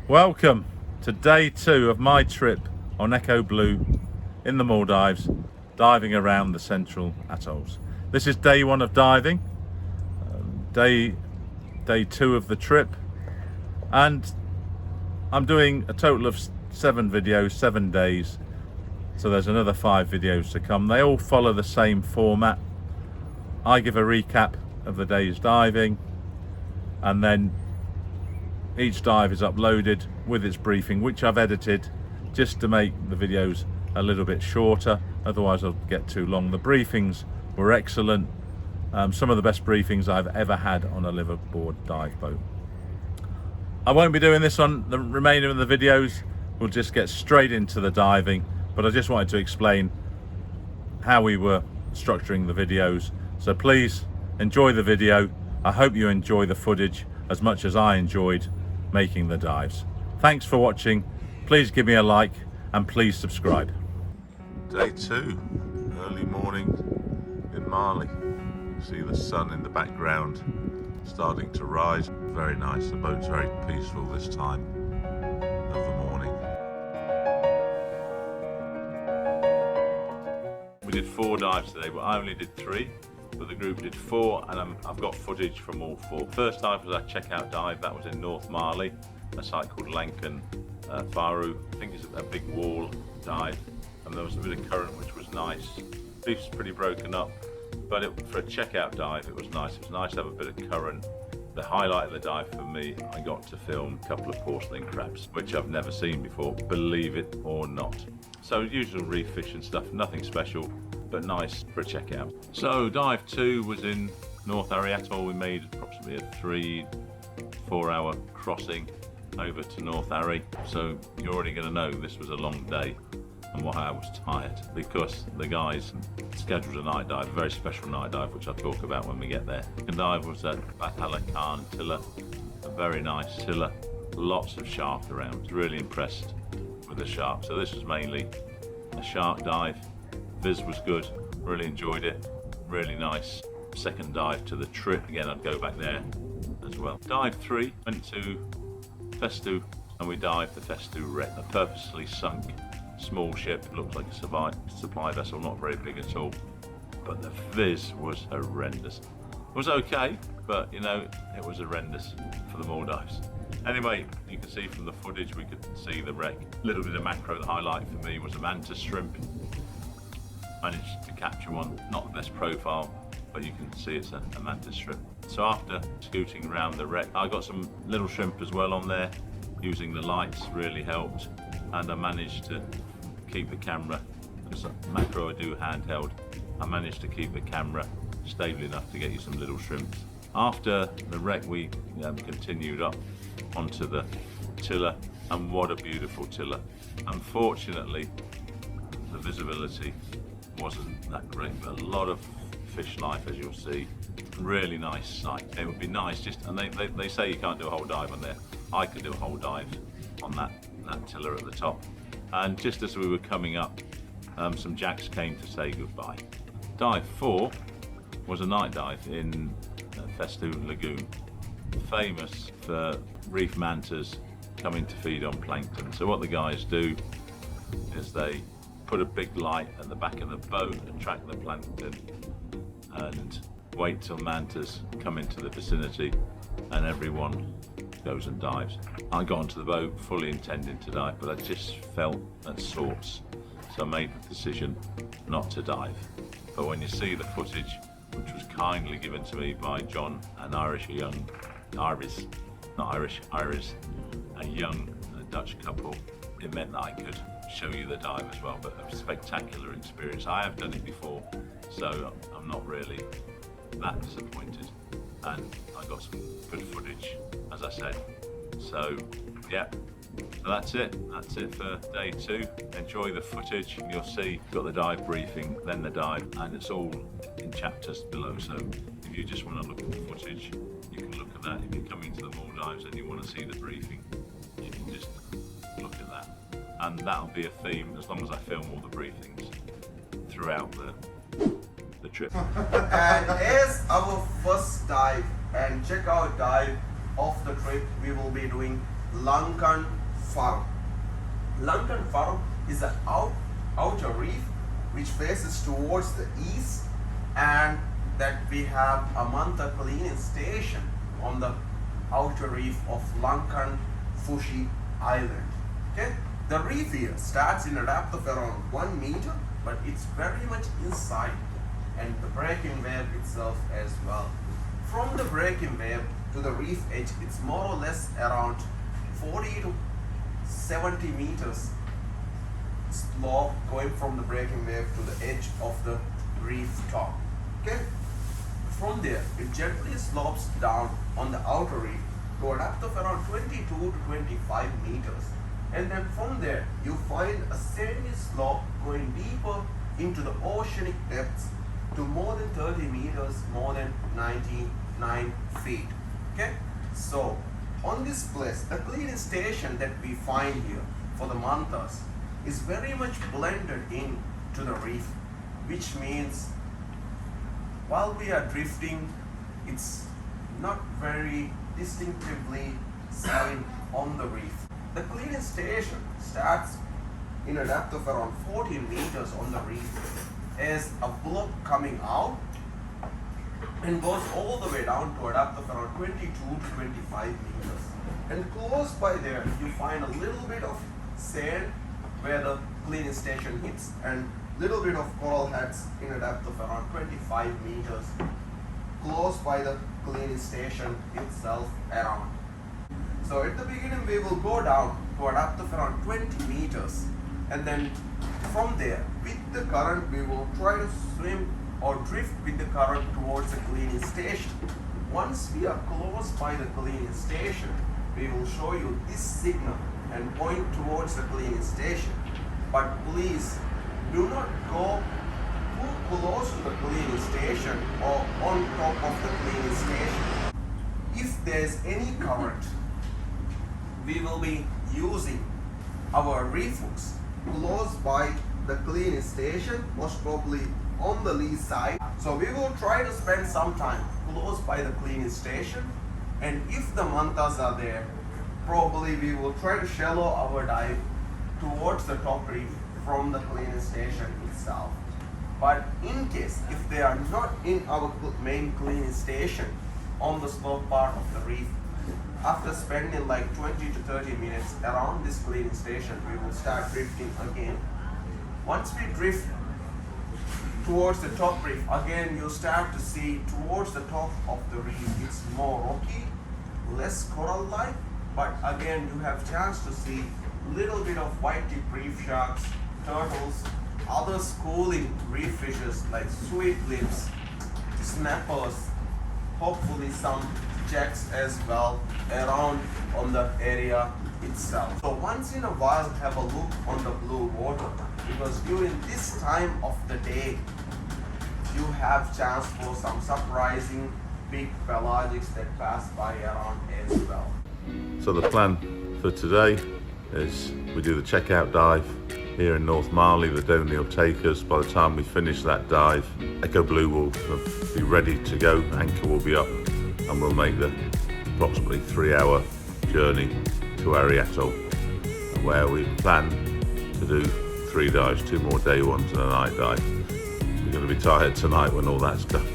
Welcome to day 2 of my trip on EcoBlue in the Maldives, diving around the Central Atolls. This is day 1 of diving, day 2 of the trip, and I'm doing a total of 7 videos, 7 days, so there's another 5 videos to come. They all follow the same format. I give a recap of the day's diving, and then each dive is uploaded with its briefing, which I've edited just to make the videos a little bit shorter, otherwise I'll get too long. The briefings were excellent, some of the best briefings I've ever had on a liveaboard dive boat. I won't be doing this on the remainder of the videos, we'll just get straight into the diving, but I just wanted to explain how we were structuring the videos. So please enjoy the video. I hope you enjoy the footage as much as I enjoyed making the dives. Thanks for watching. Please give me a like and please subscribe. Day 2, early morning in Mali. See the sun in the background starting to rise. Very nice. The boat's very peaceful this time of the morning. We did 4 dives today, but I only did 3. But the group did 4, and I've got footage from all 4. First dive was our checkout dive. That was in North Mali, a site called Lankan Faru. I think it's a big wall dive, and there was a bit of current, which was nice. Reef's pretty broken up, but for a checkout dive, it was nice. It was nice to have a bit of current. The highlight of the dive for me, I got to film a couple of porcelain crabs, which I've never seen before, believe it or not. So usual reef fish and stuff, nothing special, but nice for a checkout. So dive 2 was in North Atoll. We made approximately a 3-4 hour crossing over to North Ari. So you're already going to know this was a long day and why I was tired, because the guys scheduled a night dive, a very special night dive, which I'll talk about when we get there. The dive was at Bathala Kan Thila, a very nice tiller, lots of shark around. Really impressed with the shark. So this was mainly a shark dive. Viz was good, really enjoyed it, really nice. Second dive to the trip, again I'd go back there as well. Dive 3, went to Fesdhoo, and we dived the Fesdhoo Wreck, a purposely sunk small ship. Looked like a supply vessel, not very big at all, but the viz was horrendous. It was okay, but you know, it was horrendous for the Maldives. Anyway, you can see from the footage, we could see the wreck. A little bit of macro. The highlight for me was a Manta shrimp. Managed to capture one, not the best profile, but you can see it's a mantis shrimp. So after scooting around the wreck, I got some little shrimp as well on there. Using the lights really helped, and I managed to keep the camera, because macro I do handheld, I managed to keep the camera stable enough to get you some little shrimps. After the wreck, we continued up onto the tiller, and what a beautiful tiller. Unfortunately, the visibility wasn't that great, but a lot of fish life, as you'll see. Really nice sight. It would be nice just, and they say you can't do a whole dive on there. I could do a whole dive on that tiller at the top. And just as we were coming up, some jacks came to say goodbye. Dive 4 was a night dive in Fesdhoo Lagoon, famous for reef mantas coming to feed on plankton. So what the guys do is they put a big light at the back of the boat, attract the plankton, and wait till mantas come into the vicinity, and everyone goes and dives. I got onto the boat fully intending to dive, but I just felt at sorts, so I made the decision not to dive. But when you see the footage, which was kindly given to me by John, an Irish, a young Dutch couple, it meant that I could show you the dive as well. But a spectacular experience. I have done it before, so I'm not really that disappointed, and I got some good footage, as I said. So yeah, so that's it for day 2. Enjoy the footage. You'll see, got the dive briefing, then the dive, and it's all in chapters below. So if you just want to look at the footage, you can look at that. If you're coming to the Maldives and you want to see the briefing, you can just look at that, and that'll be a theme as long as I film all the briefings throughout the trip. And as our first dive and checkout dive of the trip, we will be doing Lankan Faru. Lankan Faru is the outer reef which faces towards the east, and that we have a Manta cleaning station on the outer reef of Lankan Faru Island. Okay, the reef here starts in a depth of around 1 meter, but it's very much inside, and the breaking wave itself as well. From the breaking wave to the reef edge, it's more or less around 40 to 70 meters slope going from the breaking wave to the edge of the reef top. Okay, from there it gently slopes down on the outer reef to a depth of around 22 to 25 meters, and then from there you find a sandy slope going deeper into the oceanic depths to more than 30 meters, more than 99 feet. Okay, so on this place, the cleaning station that we find here for the mantas is very much blended in to the reef, which means while we are drifting, it's not very distinctively seen on the reef. The cleaning station starts in a depth of around 14 meters on the reef as a block coming out, and goes all the way down to a depth of around 22 to 25 meters. And close by there, you find a little bit of sand where the cleaning station hits, and little bit of coral heads in a depth of around 25 meters close by the cleaning station itself around. So at the beginning we will go down to a depth of around 20 meters, and then from there with the current we will try to swim or drift with the current towards the cleaning station. Once we are close by the cleaning station, we will show you this signal and point towards the cleaning station. But please do not go too close to the cleaning station or on top of the cleaning station. If there is any current, we will be using our reef hooks close by the cleaning station, most probably on the lee side. So we will try to spend some time close by the cleaning station, and if the mantas are there, probably we will try to shallow our dive towards the top reef from the cleaning station itself. But in case if they are not in our main cleaning station on the slope part of the reef, after spending like 20 to 30 minutes around this cleaning station, we will start drifting again. Once we drift towards the top reef, again you start to see towards the top of the reef it's more rocky, less coral-like, but again you have chance to see little bit of white-tip reef sharks, turtles, other schooling reef fishes like sweet lips, snappers, hopefully some jacks as well around on the area itself. So once in a while have a look on the blue water, because during this time of the day you have chance for some surprising big pelagics that pass by around as well. So the plan for today is we do the checkout dive here in North Marley. The donor will take us. By the time we finish that dive, EcoBlue will be ready to go, anchor will be up, and we'll make the approximately 3-hour journey to Atoll, where we plan to do 3 dives, 2 more day ones and a night dive. We're going to be tired tonight when all that's done.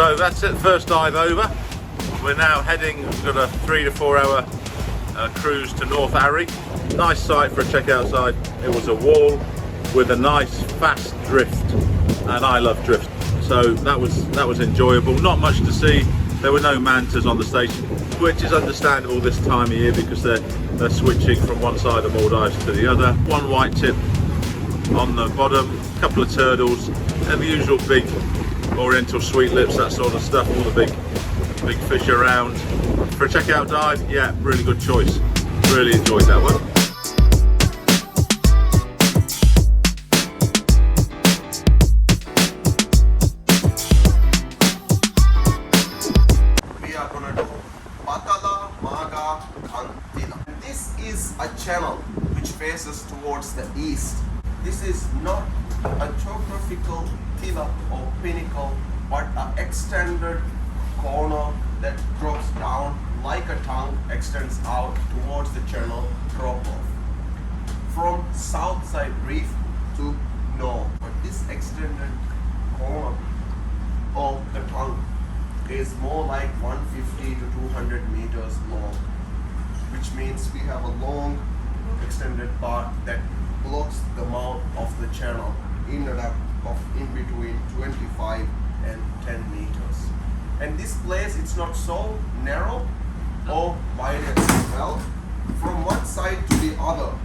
So that's it, first dive over. We're now heading, we've got a 3 to 4 hour cruise to North Arry. Nice site for a checkout site. It was a wall with a nice fast drift, and I love drift. So that was enjoyable. Not much to see. There were no mantas on the station, which is understandable this time of year because they're switching from one side of Maldives to the other. One white tip on the bottom, a couple of turtles, and the usual big oriental sweet lips, that sort of stuff, all the big fish around. For a checkout dive, yeah, really good choice. Really enjoyed that one. We are gonna do Bathala Kan Thila. This is a channel which faces towards the east. This is not a geographical thila or pinnacle, but an extended corner that drops down like a tongue, extends out towards the channel drop off from south side reef to north. But this extended corner of the tongue is more like 150 to 200 meters long, which means we have a long extended part that blocks the mouth of the channel in and out of in between 25 and 10 meters. And this place, it's not so narrow or wide as well. From one side to the other,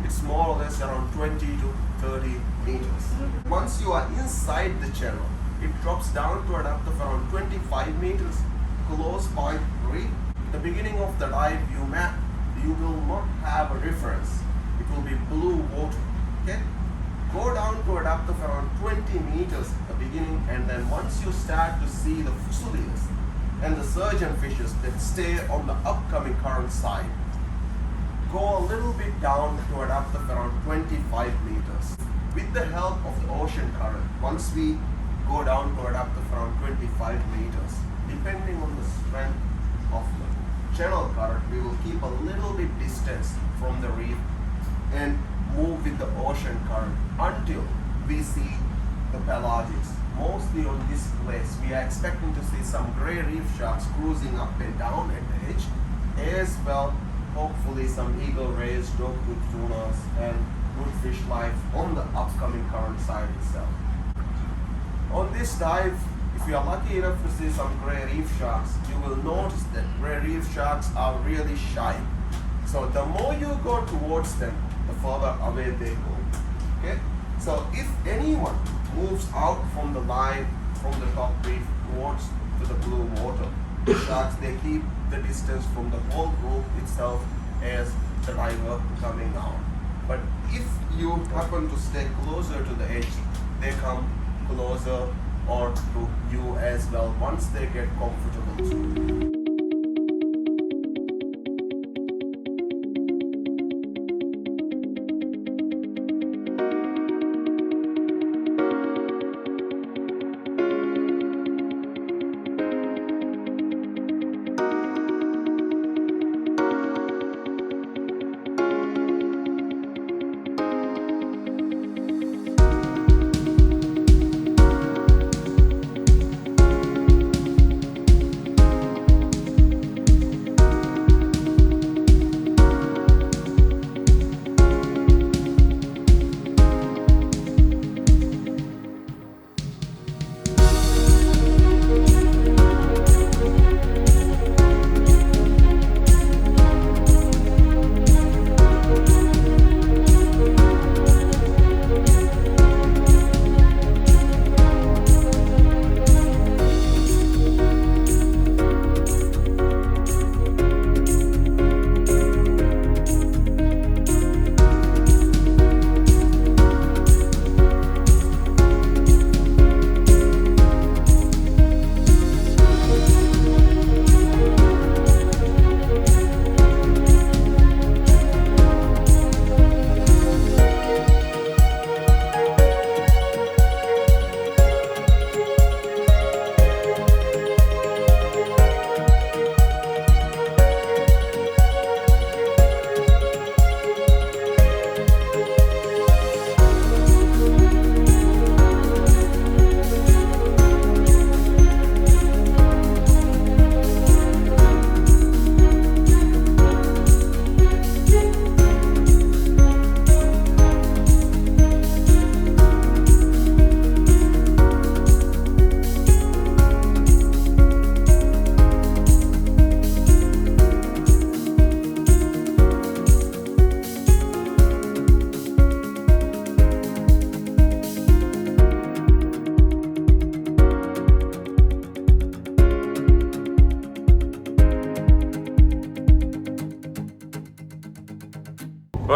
it's more or less around 20 to 30 meters. Once you are inside the channel, it drops down to a depth of around 25 meters close by reef. The beginning of the dive, you will not have a reference. It will be blue water. Okay? Go down to a depth of around 20 meters at the beginning, and then once you start to see the fusiliers and the surgeon fishes that stay on the upcoming current side, go a little bit down to a depth of around 25 meters. With the help of the ocean current, once we go down to a depth of around 25 meters, depending on the strength of the channel current, we will keep a little bit distance from the reef and move with the ocean current until we see the pelagics. Mostly on this place, we are expecting to see some grey reef sharks cruising up and down at the edge, as well hopefully some eagle rays, dogwood tunas, and good fish life on the upcoming current side itself. On this dive, if you are lucky enough to see some grey reef sharks, you will notice that grey reef sharks are really shy. So the more you go towards them, the further away they go. Okay? So if anyone moves out from the line from the top reef towards to the blue water, the sharks, they keep the distance from the whole group itself as the diver coming down. But if you happen to stay closer to the edge, they come closer or to you as well once they get comfortable too.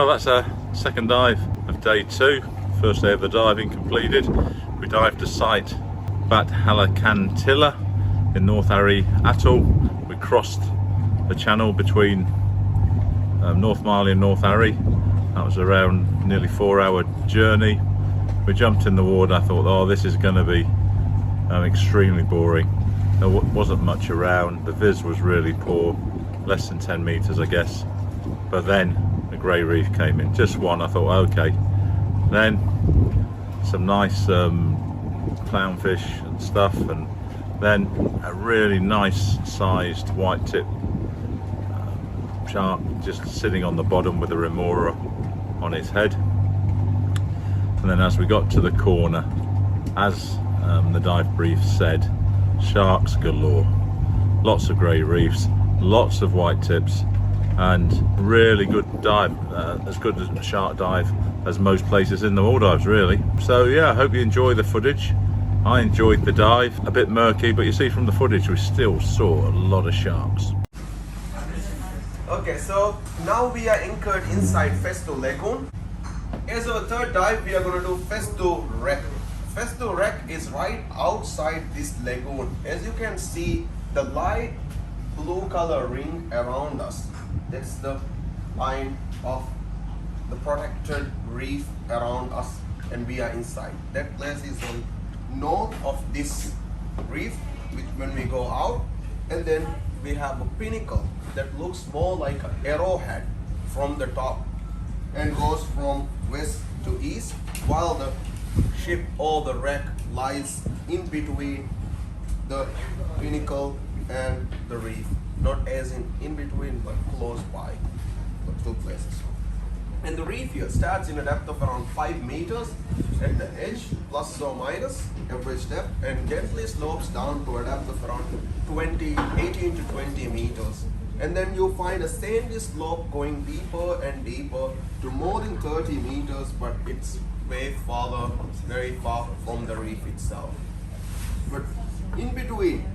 that's our second dive of day 2. First day of the diving completed. We dived to site Bathala Kan Thila in North Ari Atoll. We crossed the channel between North Marley and North Ari. That was around nearly 4-hour journey. We jumped in the water. I thought, oh, this is going to be extremely boring. There wasn't much around. The viz was really poor, less than 10 meters I guess. But then the grey reef came in, just one. I thought, okay. Then some nice clownfish and stuff, and then a really nice sized white tip shark just sitting on the bottom with a remora on its head. And then as we got to the corner, as the dive brief said, sharks galore, lots of grey reefs, lots of white tips, and really good dive, as good as a shark dive as most places in the Maldives really. So yeah, I hope you enjoy the footage. I enjoyed the dive, a bit murky, but you see from the footage we still saw a lot of sharks. Okay, so now we are anchored inside Fesdhoo Lagoon. As our third dive, we are going to do Fesdhoo Wreck. Fesdhoo Wreck is right outside this lagoon. As you can see, the light blue color ring around us, that's the line of the protected reef around us, and we are inside. That place is on north of this reef, which when we go out, and then we have a pinnacle that looks more like an arrowhead from the top and goes from west to east, while the ship or the wreck lies in between the pinnacle and the reef. Not as in between, but close by the two places. And the reef here starts in a depth of around 5 meters at the edge, plus or minus average depth, and gently slopes down to a depth of around 18 to 20 meters. And then you find a sandy slope going deeper and deeper to more than 30 meters, but it's way farther, very far from the reef itself. But in between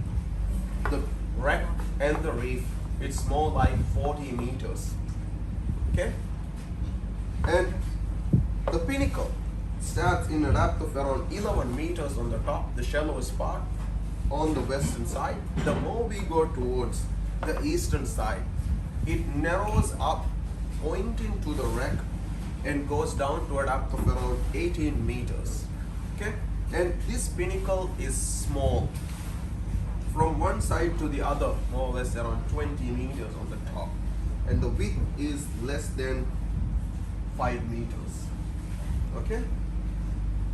the wreck and the reef, it's more like 40 meters. Okay? And the pinnacle starts in a depth of around 11 meters on the top, the shallowest part on the western side. The more we go towards the eastern side, it narrows up, pointing to the wreck, and goes down to a depth of around 18 meters. Okay? And this pinnacle is small. From one side to the other, more or less around 20 meters on the top. And the width is less than 5 meters. Okay?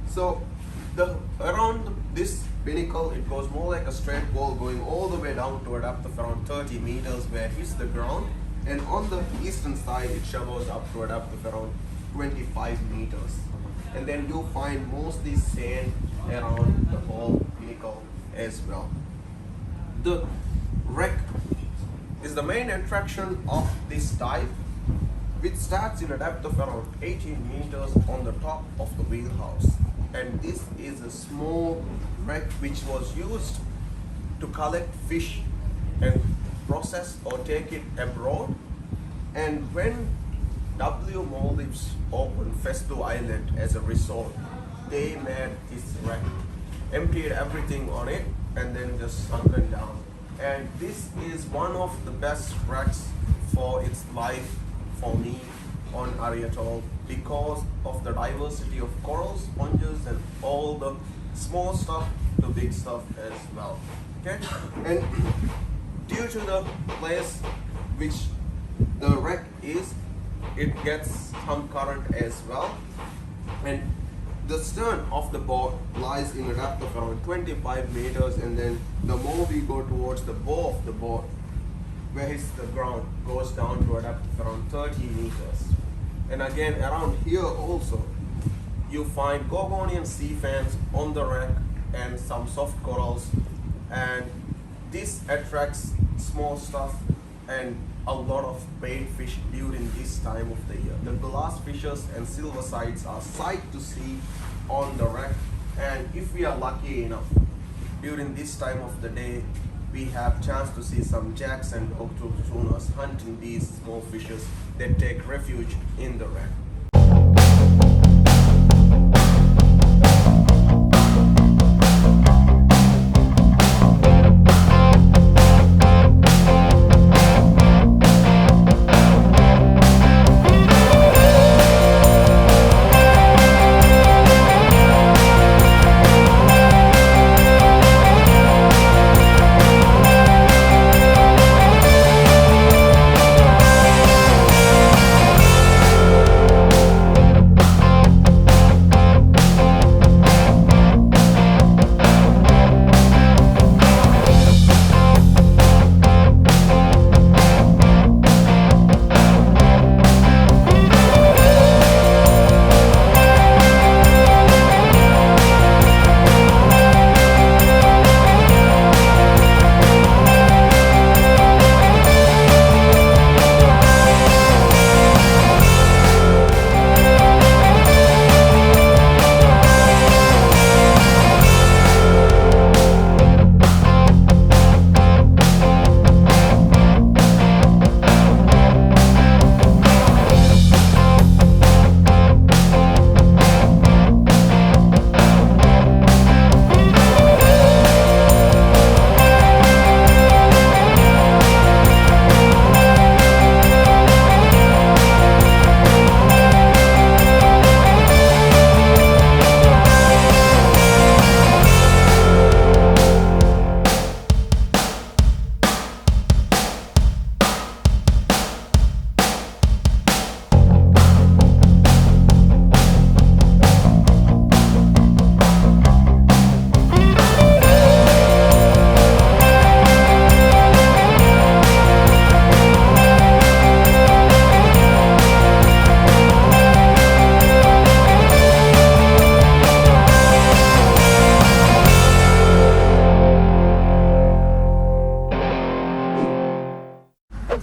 So around this pinnacle, it goes more like a straight wall going all the way down to a depth of around 30 meters where it hits the ground, and on the eastern side it shallows up to a depth of around 25 meters. And then you find mostly sand around the whole pinnacle as well. The wreck is the main attraction of this dive, which starts in a depth of around 18 meters on the top of the wheelhouse. And this is a small wreck which was used to collect fish and process or take it abroad. And when Maldives opened Fesdhoo Island as a resort, they made this wreck, emptied everything on it, and then just sunken down. And this is one of the best wrecks for its life for me on Ari Atoll, because of the diversity of corals, sponges, and all the small stuff to big stuff as well. Okay? And due to the place which the wreck is, it gets some current as well. And the stern of the boat lies in a depth of around 25 meters, and then the more we go towards the bow of the boat, where hits the ground, goes down to a depth of around 30 meters. And again, around here also, you find Gorgonian sea fans on the wreck and some soft corals, and this attracts small stuff and a lot of bait fish during this time of the year. The glass fishes and silver sides are sight to see on the wreck, and if we are lucky enough, during this time of the day, we have chance to see some jacks and hook tunas hunting these small fishes they take refuge in the wreck.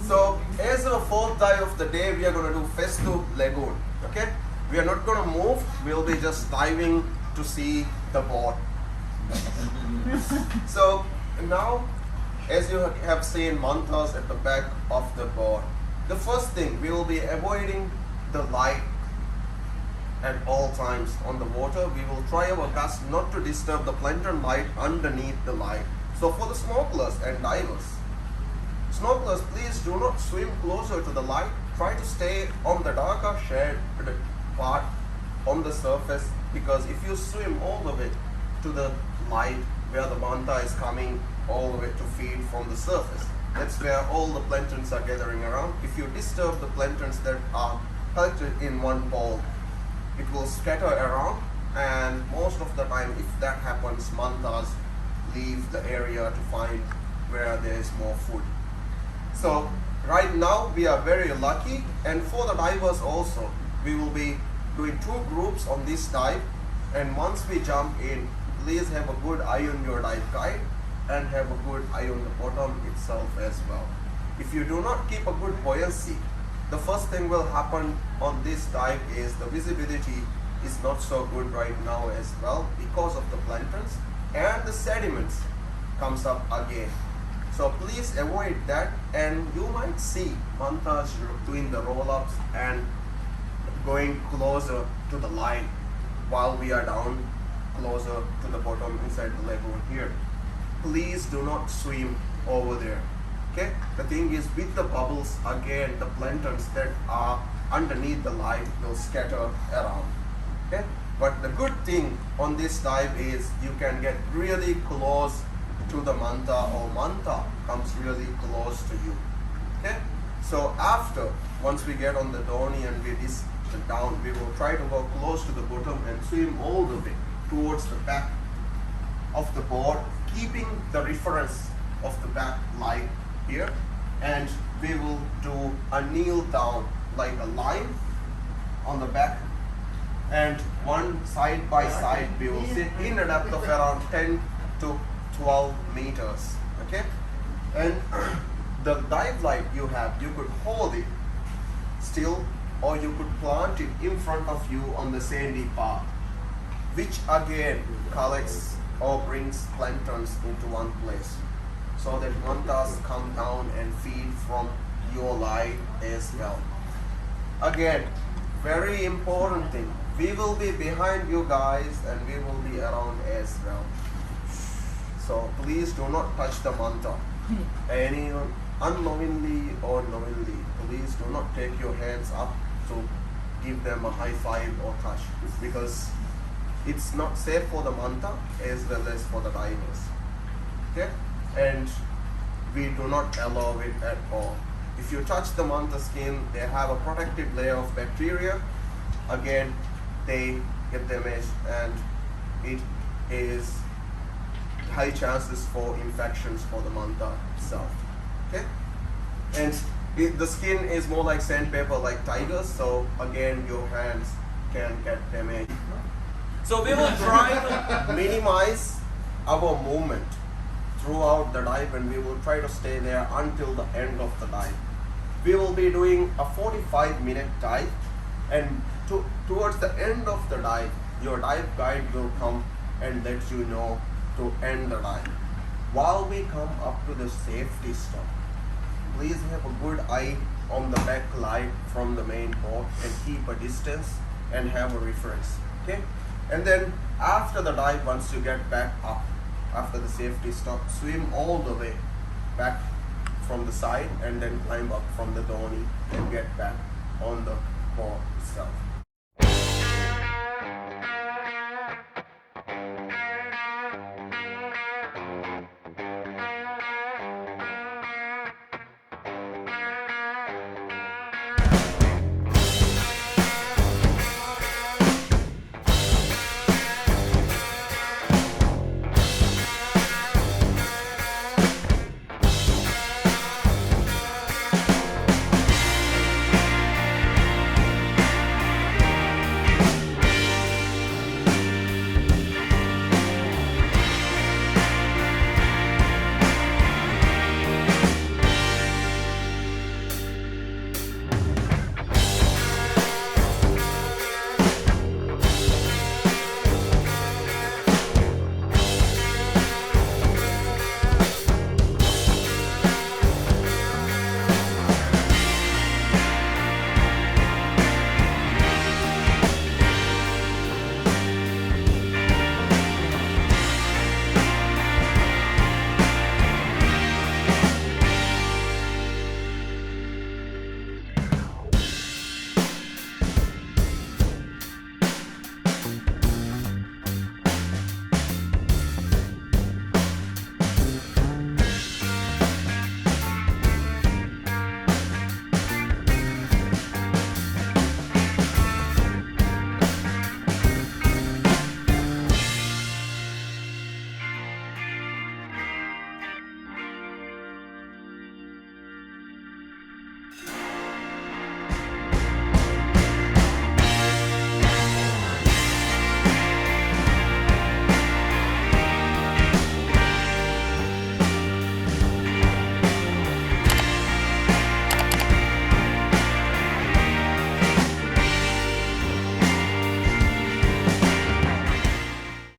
So as our fourth dive of the day, we are going to do Fesdhoo Lagoon. Okay, we are not going to move. We'll be just diving to see the board. So now, as you have seen mantas at the back of the board, the first thing, we will be avoiding the light at all times on the water. We will try our best not to disturb the plankton light underneath the light. So for the snorkelers and divers, snorkelers, please do not swim closer to the light. Try to stay on the darker shaded part on the surface, because if you swim all the way to the light where the manta is coming all the way to feed from the surface, that's where all the planktons are gathering around. If you disturb the planktons that are collected in one bowl, it will scatter around, and most of the time if that happens, mantas leave the area to find where there is more food. So right now we are very lucky, and for the divers also, we will be doing 2 groups on this dive, and once we jump in, please have a good eye on your dive guide and have a good eye on the bottom itself as well. If you do not keep a good buoyancy, the first thing will happen on this dive is the visibility is not so good right now as well, because of the planktons, and the sediments comes up again. So please avoid that, and you might see mantas doing the roll-ups and going closer to the line while we are down closer to the bottom inside the lagoon here. Please do not swim over there. Okay, the thing is, with the bubbles, again the planktons that are underneath the light will scatter around. Okay, but the good thing on this dive is you can get really close to the manta, or manta comes really close to you. Okay, so after, once we get on the dhoni and we disc down, we will try to go close to the bottom and swim all the way towards the back of the board, keeping the reference of the back light here, and we will do a kneel down like a line on the back, and one side by side we will sit in a depth of around 10 to 12 meters. Okay, and the dive light you have, you could hold it still, or you could plant it in front of you on the sandy path, which again collects or brings planktons into one place, so that mantas come down and feed from your light as well. again, very important thing. We will be behind you guys and we will be around as well. So please do not touch the manta. Anyone unknowingly or knowingly, please do not take your hands up to give them a high five or touch, because it's not safe for the manta as well as for the divers. Okay? And we do not allow it at all. If you touch the manta skin, they have a protective layer of bacteria. Again, they get damaged and it is high chances for infections for the manta itself. Okay? And the skin is more like sandpaper, like tigers, so again your hands can get damaged. So we will try to minimize our movement throughout the dive, and we will try to stay there until the end of the dive. We will be doing a 45-minute dive, and towards the end of the dive, your dive guide will come and let you know to end the dive. While we come up to the safety stop, please have a good eye on the back light from the main boat and keep a distance and have a reference. Okay? And then after the dive, once you get back up, after the safety stop, swim all the way back from the side and then climb up from the dhoni and get back on the board itself.